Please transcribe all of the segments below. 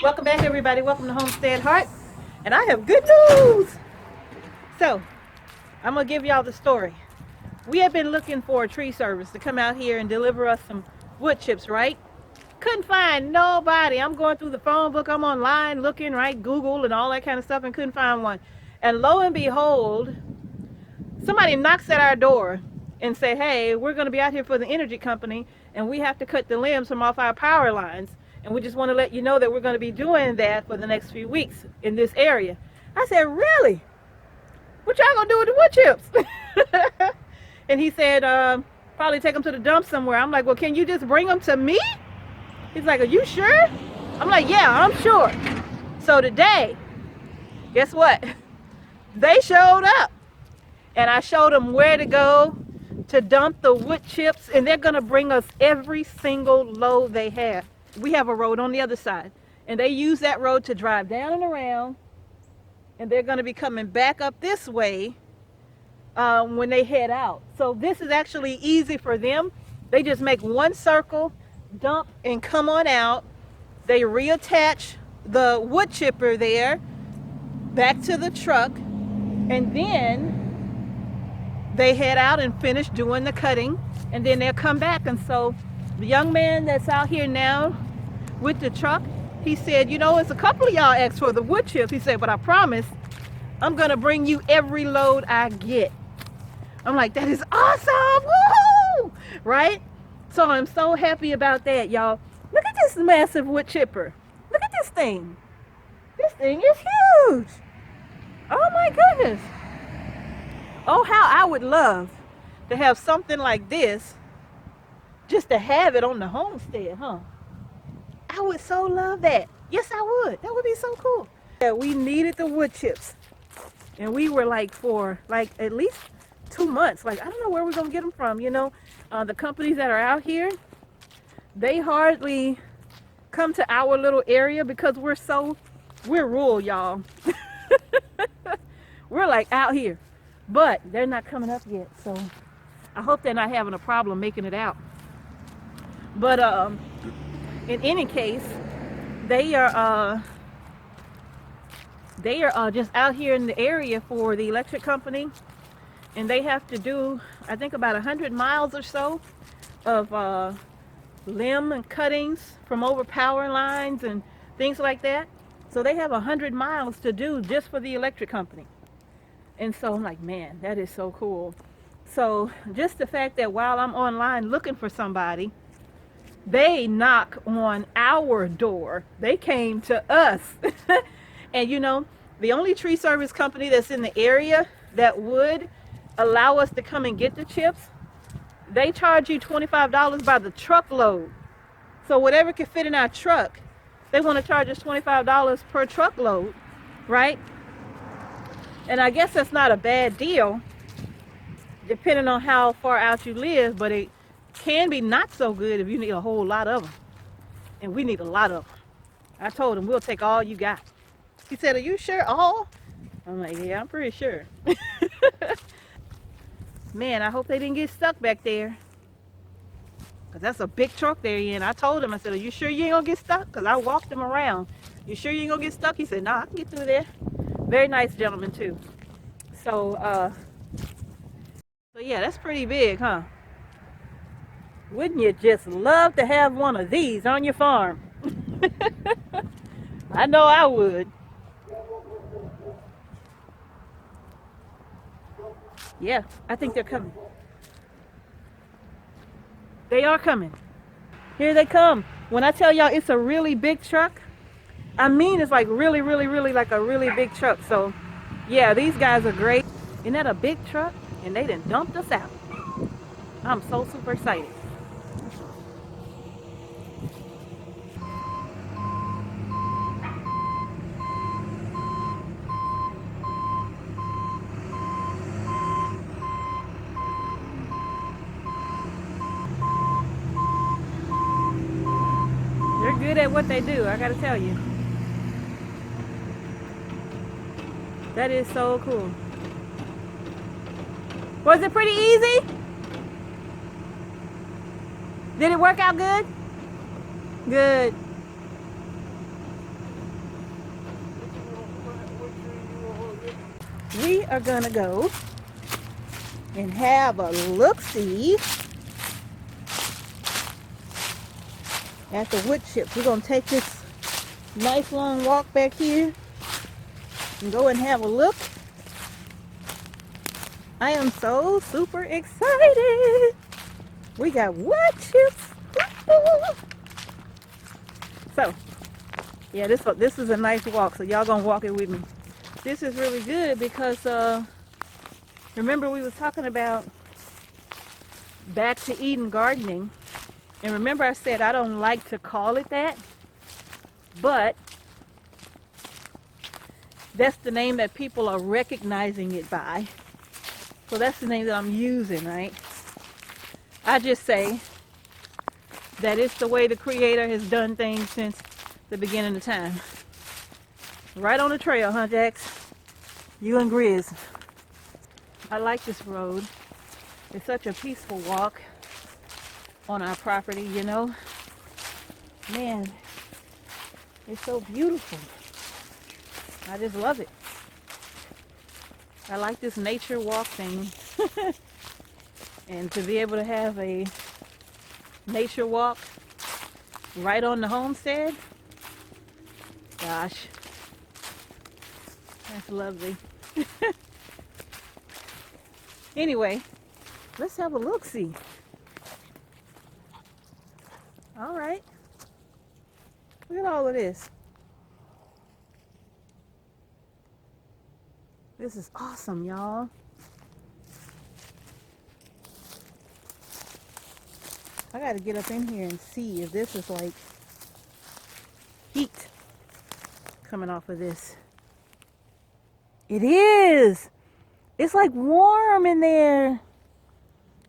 Welcome back, everybody. Welcome to Homestead Heart. And I have good news. So, I'm going to give y'all the story. We have been looking for a tree service to come out here and deliver us some wood chips, right? Couldn't find nobody. I'm going through the phone book. I'm online looking, right? Google and all that kind of stuff, and couldn't find one. And lo and behold, somebody knocks at our door and say, hey, we're going to be out here for the energy company, and we have to cut the limbs from off our power lines. And we just want to let you know that we're going to be doing that for the next few weeks in this area. I said, really? What y'all going to do with the wood chips? And he said, probably take them to the dump somewhere. I'm like, well, can you just bring them to me? He's like, are you sure? I'm like, yeah, I'm sure. So today, guess what? They showed up. And I showed them where to go to dump the wood chips. And they're going to bring us every single load they have. We have a road on the other side, and they use that road to drive down and around, and they're going to be coming back up this way when they head out. So this is actually easy for them. They just make one circle, dump, and come on out. They reattach the wood chipper there back to the truck, and then they head out and finish doing the cutting, and then they'll come back. And so the young man that's out here now with the truck, he said, you know, it's a couple of y'all asked for the wood chips. He said, but I promise I'm gonna bring you every load I get. I'm like, that is awesome. Woohoo! Right? So I'm so happy about that, y'all. Look at this massive wood chipper. Look at this thing. This thing is huge. Oh my goodness. Oh, how I would love to have something like this, just to have it on the homestead, huh? I would so love that. Yes, I would. That would be so cool. Yeah, we needed the wood chips. And we were like for like at least 2 months. Like, I don't know where we're going to get them from. You know, the companies that are out here, they hardly come to our little area because we're rural, y'all. We're like out here. But they're not coming up yet. So I hope they're not having a problem making it out. But in any case, they are just out here in the area for the electric company, and they have to do, I think, about 100 miles or so of limb and cuttings from over power lines and things like that. So they have 100 miles to do just for the electric company. And so I'm like, man, that is so cool. So just the fact that while I'm online looking for somebody, they knock on our door. They came to us. And you know, the only tree service company that's in the area that would allow us to come and get the chips, they charge you $25 by the truckload. So whatever can fit in our truck, they want to charge us $25 per truckload, right? And I guess that's not a bad deal, depending on how far out you live, but it can be not so good if you need a whole lot of them. And we need a lot of them. I told him, we'll take all you got. He said, are you sure all? I'm like, yeah, I'm pretty sure. Man, I hope they didn't get stuck back there. Because that's a big truck they're in. I told him, I said, are you sure you ain't going to get stuck? Because I walked him around. You sure you ain't going to get stuck? He said, nah, I can get through there. Very nice gentleman, too. So yeah, that's pretty big, huh? Wouldn't you just love to have one of these on your farm? I know I would. Yeah, I think they're coming. They are coming. Here they come. When I tell y'all it's a really big truck, I mean it's like really, really, really like a really big truck. So yeah, these guys are great. Isn't that a big truck? And they done dumped us out. I'm so super excited. They're good at what they do, I gotta tell you. That is so cool. Was it pretty easy? Did it work out good? Good. we are gonna go and have a look-see at the wood chips. We're gonna take this nice long walk back here and go and have a look. I am so super excited. We got wood chips. So, yeah, this is a nice walk, so y'all gonna walk it with me. This is really good because remember we was talking about back to Eden gardening, and remember I said I don't like to call it that, but that's the name that people are recognizing it by. So that's the name that I'm using, right? I just say that it's the way the Creator has done things since the beginning of time. Right on the trail, huh, Jax? You and Grizz. I like this road. It's such a peaceful walk on our property, you know. Man, it's so beautiful. I just love it. I like this nature walk thing. And to be able to have a nature walk right on the homestead, gosh, that's lovely. Anyway, let's have a look-see. All right. Look at all of this. This is awesome, y'all. I gotta get up in here and see if this is like heat coming off of this. It is. It's like warm in there.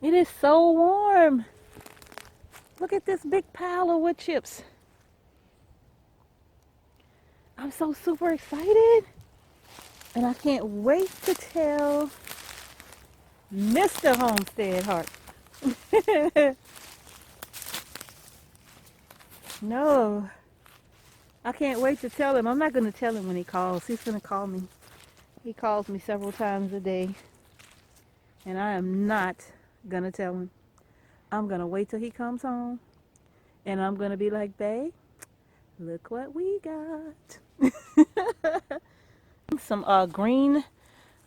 It is so warm. Look at this big pile of wood chips. I'm so super excited. And I can't wait to tell Mr. Homestead Heart. No, I can't wait to tell him. I'm not going to tell him when he calls. He's going to call me. He calls me several times a day. And I am not going to tell him. I'm going to wait till he comes home. And I'm going to be like, babe, look what we got. Some green.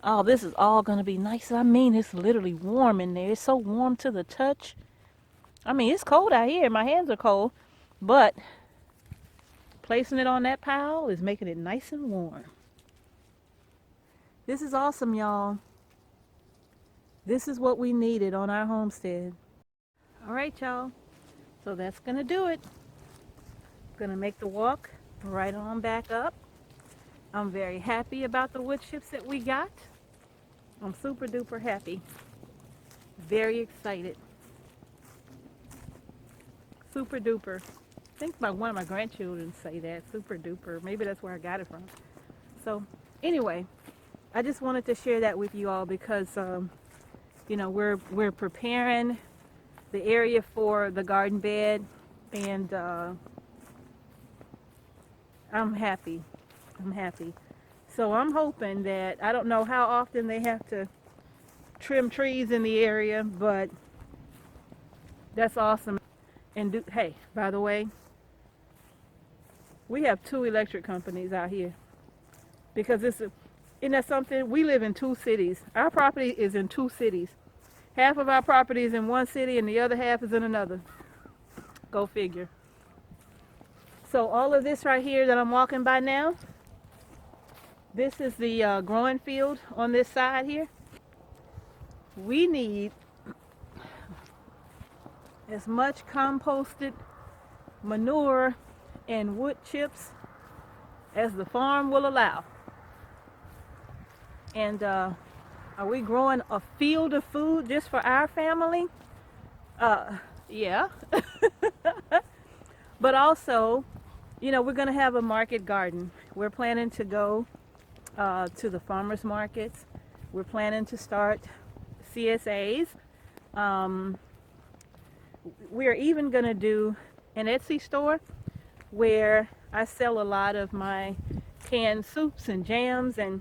Oh, this is all going to be nice. I mean, it's literally warm in there. It's so warm to the touch. I mean, it's cold out here. My hands are cold. But placing it on that pile is making it nice and warm. This is awesome, y'all. This is what we needed on our homestead. All right, y'all. So that's going to do it. Going to make the walk right on back up. I'm very happy about the wood chips that we got. I'm super duper happy. Very excited. Super duper. I think one of my grandchildren say that, super duper. Maybe that's where I got it from. So anyway, I just wanted to share that with you all because you know, we're preparing the area for the garden bed, and I'm happy. I'm happy. So I'm hoping that, I don't know how often they have to trim trees in the area, but that's awesome. And hey, by the way, we have 2 electric companies out here because isn't that something? We live in 2 cities. Our property is in 2 cities. Half of our property is in one city and the other half is in another. Go figure. So all of this right here that I'm walking by now, this is the growing field on this side here. We need as much composted manure and wood chips as the farm will allow. And are we growing a field of food just for our family? Yeah. But also, you know, we're going to have a market garden. We're planning to go to the farmers markets. We're planning to start CSAs. We're even going to do an Etsy store where I sell a lot of my canned soups and jams and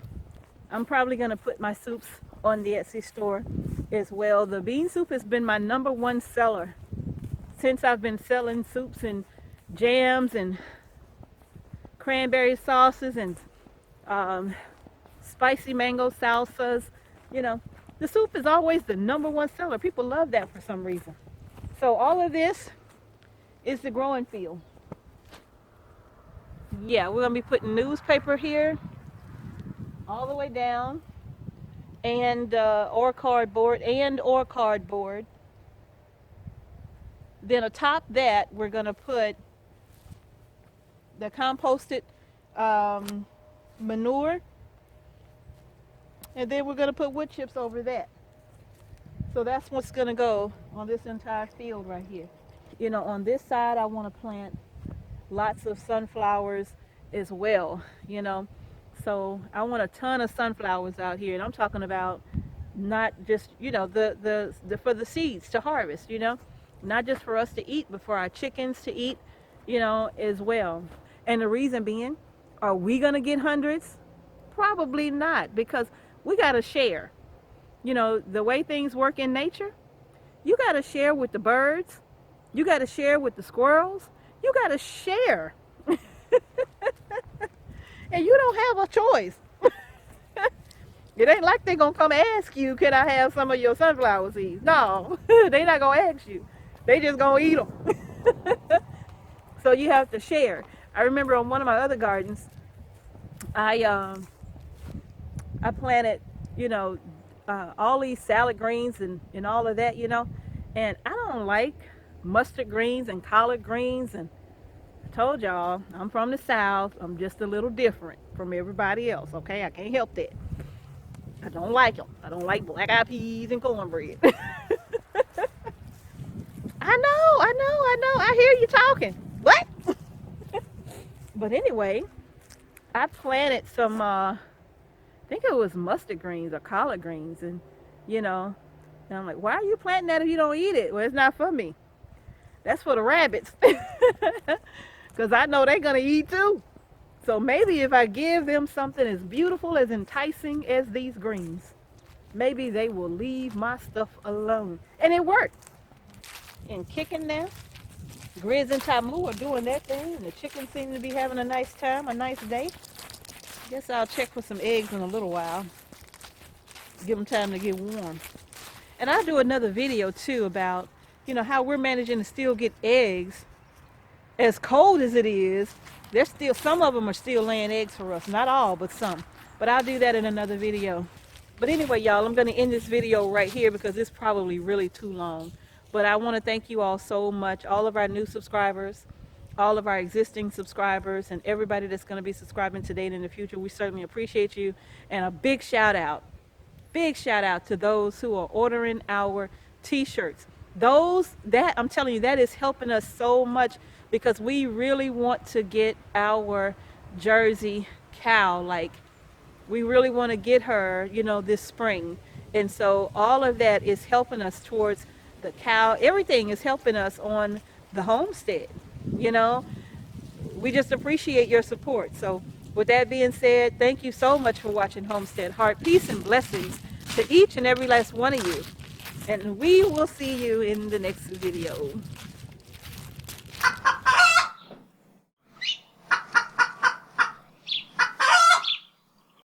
I'm probably going to put my soups on the Etsy store as well. The bean soup has been my #1 seller since I've been selling soups and jams and cranberry sauces and spicy mango salsas. You know, the soup is always the #1 seller. People love that for some reason. So all of this is the growing field. Yeah, we're going to be putting newspaper here all the way down, and or cardboard. Then atop that, we're going to put the composted manure, and then we're going to put wood chips over that. So that's what's going to go on this entire field right here. You know, on this side, I want to plant lots of sunflowers as well, you know. So I want a ton of sunflowers out here, and I'm talking about not just, you know, the for the seeds to harvest, you know, not just for us to eat, but for our chickens to eat, you know, as well. And the reason being, are we gonna get hundreds? Probably not, because we gotta share. You know, the way things work in nature, you gotta share with the birds, you gotta share with the squirrels, you gotta share. And you don't have a choice. It ain't like they're going to come ask you, can I have some of your sunflower seeds? No, they're not going to ask you. They just going to eat them. So you have to share. I remember on one of my other gardens, I planted, you know, all these salad greens and all of that, you know. And I don't like mustard greens and collard greens, and I told y'all, I'm from the South. I'm just a little different from everybody else, okay? I can't help that. I don't like them. I don't like black-eyed peas and cornbread. I know. I hear you talking. What? But anyway, I planted some, I think it was mustard greens or collard greens, and, you know, and I'm like, why are you planting that if you don't eat it? Well, it's not for me. That's for the rabbits. Because I know they're going to eat too. So maybe if I give them something as beautiful, as enticing as these greens, maybe they will leave my stuff alone. And it worked. And kicking now, Grizz and Tamu are doing their thing, and the chickens seem to be having a nice time, a nice day. Guess I'll check for some eggs in a little while. Give them time to get warm. And I'll do another video too about, you know, how we're managing to still get eggs. As cold as it is, there's still, some of them are still laying eggs for us. Not all, but some. But I'll do that in another video. But anyway, y'all, I'm going to end this video right here because it's probably really too long. But I want to thank you all so much, all of our new subscribers, all of our existing subscribers, and everybody that's going to be subscribing today and in the future. We certainly appreciate you. And a big shout out to those who are ordering our t-shirts. I'm telling you, that is helping us so much, because we really want to get our Jersey cow, like we really want to get her, you know, this spring. And so all of that is helping us towards the cow. Everything is helping us on the homestead, you know. We just appreciate your support. So with that being said, thank you so much for watching Homestead Heart. Peace and blessings to each and every last one of you. And we will see you in the next video.